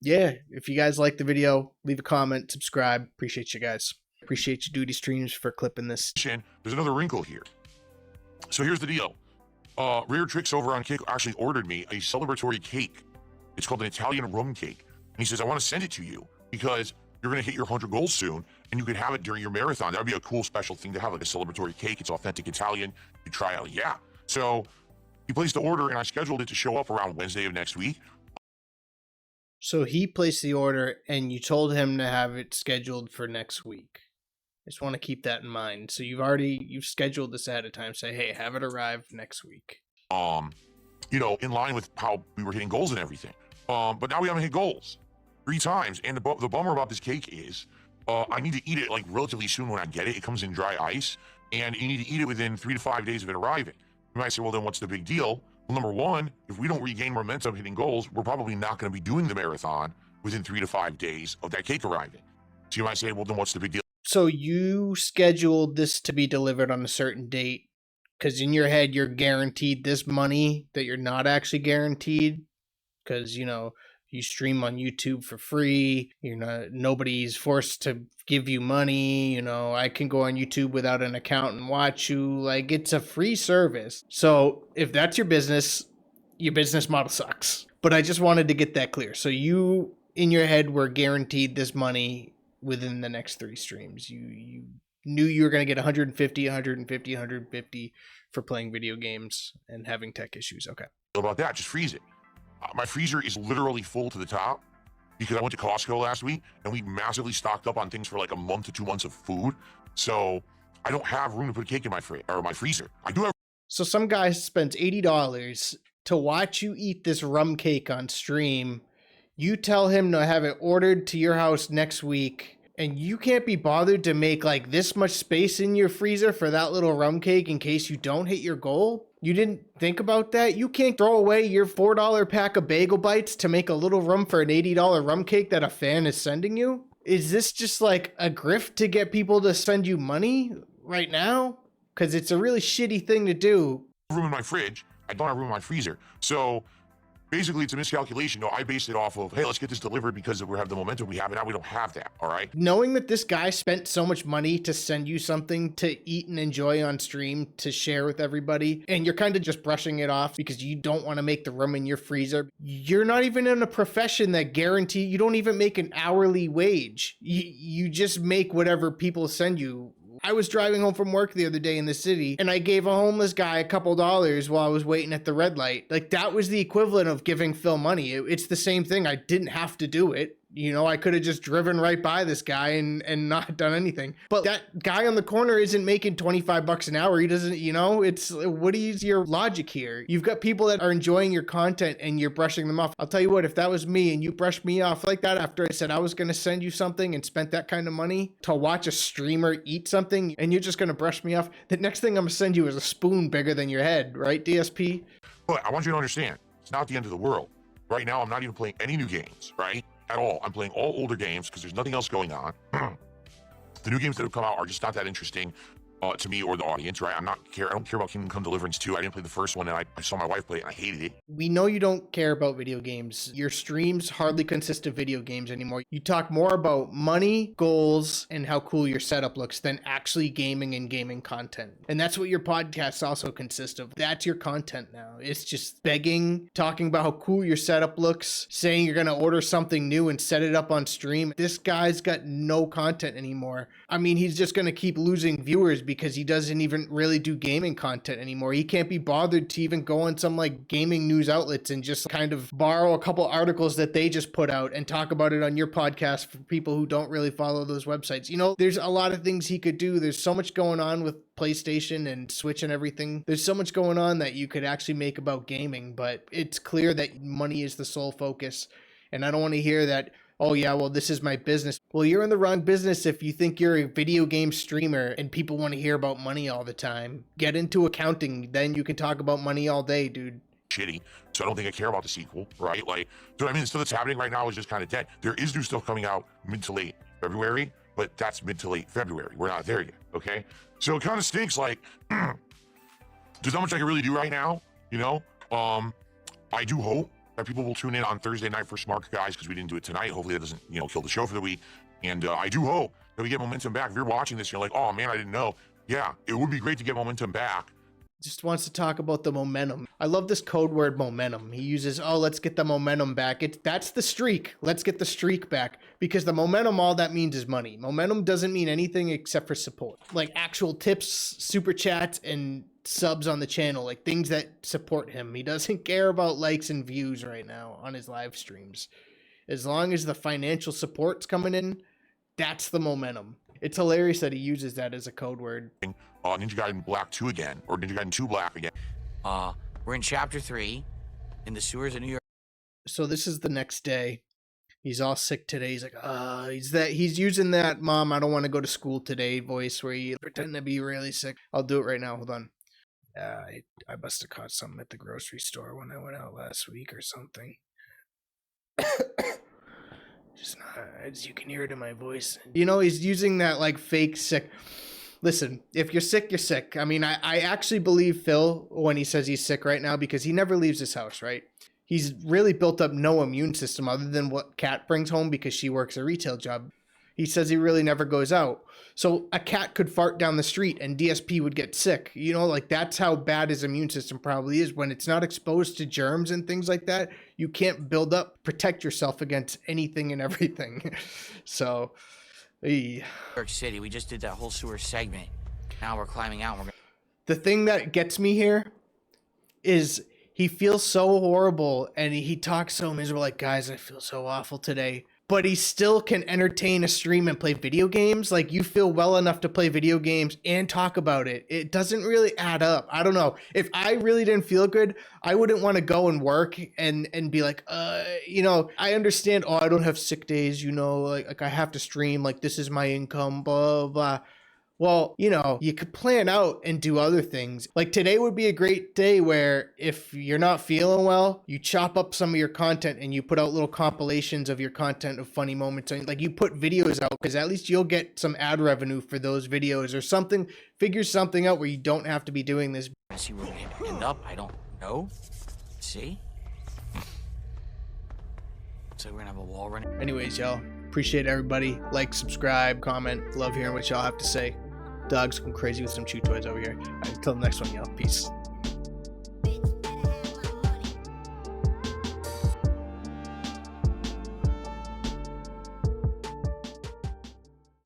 yeah, if you guys like the video, leave a comment, subscribe. Appreciate you guys. Appreciate you, Duty Streams, for clipping this. There's another wrinkle here. So here's the deal. Rare Tricks over on Kick actually ordered me a celebratory cake. It's called an Italian rum cake. And he says, I want to send it to you because you're going to hit your 100 goals soon and you could have it during your marathon. That would be a cool special thing to have, like a celebratory cake. It's authentic Italian. You try out. Yeah. So he placed the order and I scheduled it to show up around Wednesday of next week. So he placed the order and you told him to have it scheduled for next week. I just want to keep that in mind. So you've scheduled this ahead of time. Say, hey, have it arrive next week. You know, in line with how we were hitting goals and everything. But now we haven't hit goals 3 times. And the bummer about this cake is I need to eat it like relatively soon when I get it. It comes in dry ice and you need to eat it within 3 to 5 days of it arriving. You might say, well, then what's the big deal? Well, number one, if we don't regain momentum hitting goals, we're probably not going to be doing the marathon within 3 to 5 days of that cake arriving. So you might say, well, then what's the big deal? So you scheduled this to be delivered on a certain date because in your head, you're guaranteed this money that you're not actually guaranteed because, you know, you stream on YouTube for free. Nobody's forced to give you money. You know, I can go on YouTube without an account and watch you. Like, it's a free service. So if that's your business model sucks. But I just wanted to get that clear. So you, in your head, were guaranteed this money within the next 3 streams. You knew you were going to get 150 for playing video games and having tech issues. Okay. About that, just freeze it. My freezer is literally full to the top because I went to Costco last week and we massively stocked up on things for like a month to 2 months of food. So I don't have room to put a cake in my freezer. I do have. So some guy spends $80 to watch you eat this rum cake on stream. You tell him to have it ordered to your house next week, and you can't be bothered to make like this much space in your freezer for that little rum cake in case you don't hit your goal? You didn't think about that? You can't throw away your $4 pack of bagel bites to make a little room for an $80 rum cake that a fan is sending you? Is this just like a grift to get people to send you money right now? Because it's a really shitty thing to do. Room in my fridge. I don't have room in my freezer. So basically, it's a miscalculation. No, I based it off of, hey, let's get this delivered because we have the momentum we have, and now we don't have that, all right? Knowing that this guy spent so much money to send you something to eat and enjoy on stream to share with everybody, and you're kind of just brushing it off because you don't want to make the room in your freezer. You're not even in a profession that you don't even make an hourly wage. You just make whatever people send you. I was driving home from work the other day in the city and I gave a homeless guy a couple dollars while I was waiting at the red light. Like, that was the equivalent of giving Phil money. It's the same thing. I didn't have to do it. You know, I could have just driven right by this guy and not done anything. But that guy on the corner isn't making 25 bucks an hour. He doesn't, you know, what is your logic here? You've got people that are enjoying your content and you're brushing them off. I'll tell you what, if that was me and you brushed me off like that after I said I was going to send you something and spent that kind of money to watch a streamer eat something and you're just going to brush me off, the next thing I'm going to send you is a spoon bigger than your head, right, DSP? But I want you to understand, it's not the end of the world. Right now, I'm not even playing any new games, right? At all. I'm playing all older games because there's nothing else going on. The new games that have come out are just not that interesting to me or the audience, right? I don't care about Kingdom Come Deliverance 2. I didn't play the first one, and I saw my wife play it, and I hated it. We know you don't care about video games. Your streams hardly consist of video games anymore. You talk more about money, goals, and how cool your setup looks than actually gaming and gaming content. And that's what your podcasts also consist of. That's your content now. It's just begging, talking about how cool your setup looks, saying you're going to order something new and set it up on stream. This guy's got no content anymore. I mean, he's just going to keep losing viewers because he doesn't even really do gaming content anymore. He can't be bothered to even go on some like gaming news outlets and just kind of borrow a couple articles that they just put out and talk about it on your podcast for people who don't really follow those websites. You know, there's a lot of things he could do. There's so much going on with PlayStation and Switch and everything. There's so much going on that you could actually make about gaming, but it's clear that money is the sole focus. And I don't want to hear that, oh yeah, well, this is my business. Well, you're in the wrong business if you think you're a video game streamer and people want to hear about money all the time. Get into accounting, then you can talk about money all day, dude. Shitty, so I don't think I care about the sequel, right? Like, so I mean, the stuff that's happening right now is just kind of dead. There is new stuff coming out mid to late February, but that's mid to late February. We're not there yet, okay? So it kind of stinks, like, there's not much I can really do right now, you know? I do hope People will tune in on Thursday night for Smart Guys because we didn't do it tonight. Hopefully that doesn't, kill the show for the week. And I do hope that we get momentum back. If you're watching this, you're like, oh man, I didn't know. Yeah, it would be great to get momentum back. Just wants to talk about the momentum. I love this code word momentum. He uses, oh, let's get the momentum back. That's the streak. Let's get the streak back, because the momentum, all that means is money. Momentum doesn't mean anything except for support, like actual tips, super chats, and subs on the channel, like things that support him. He doesn't care about likes and views right now on his live streams. As long as the financial support's coming in, that's the momentum. It's hilarious that he uses that as a code word. Ninja Gaiden Black 2 again, or Ninja Gaiden 2 Black again. We're in chapter 3 in the sewers of New York. So this is the next day. He's all sick today. He's like, he's using that "Mom, I don't want to go to school today" voice where you pretend to be really sick. I'll do it right now. Hold on. I must have caught something at the grocery store when I went out last week or something. Just not, as you can hear it in my voice. He's using that like fake sick. Listen, if you're sick, you're sick. I mean, I actually believe Phil when he says he's sick right now, because he never leaves his house, right? He's really built up no immune system other than what Kat brings home because she works a retail job. He says he really never goes out. So a cat could fart down the street and DSP would get sick. That's how bad his immune system probably is. When it's not exposed to germs and things like that, you can't protect yourself against anything and everything. So, New York City, we just did that whole sewer segment. Now we're climbing out. The thing that gets me here is he feels so horrible and he talks so miserable, like, guys, I feel so awful today. But he still can entertain a stream and play video games. Like, you feel well enough to play video games and talk about it. It doesn't really add up. I don't know. If I really didn't feel good, I wouldn't want to go and work and be like, I understand, I don't have sick days, like I have to stream, like this is my income, blah, blah. Well, you could plan out and do other things. Like today would be a great day where if you're not feeling well, you chop up some of your content and you put out little compilations of your content of funny moments. And like you put videos out, because at least you'll get some ad revenue for those videos or something. Figure something out where you don't have to be doing this. See where we end up. I don't know. See? So we're gonna have a wall running. Anyways, y'all, appreciate everybody. Like, subscribe, comment. Love hearing what y'all have to say. Dog's going crazy with some chew toys over here. Until the next one, y'all. Peace.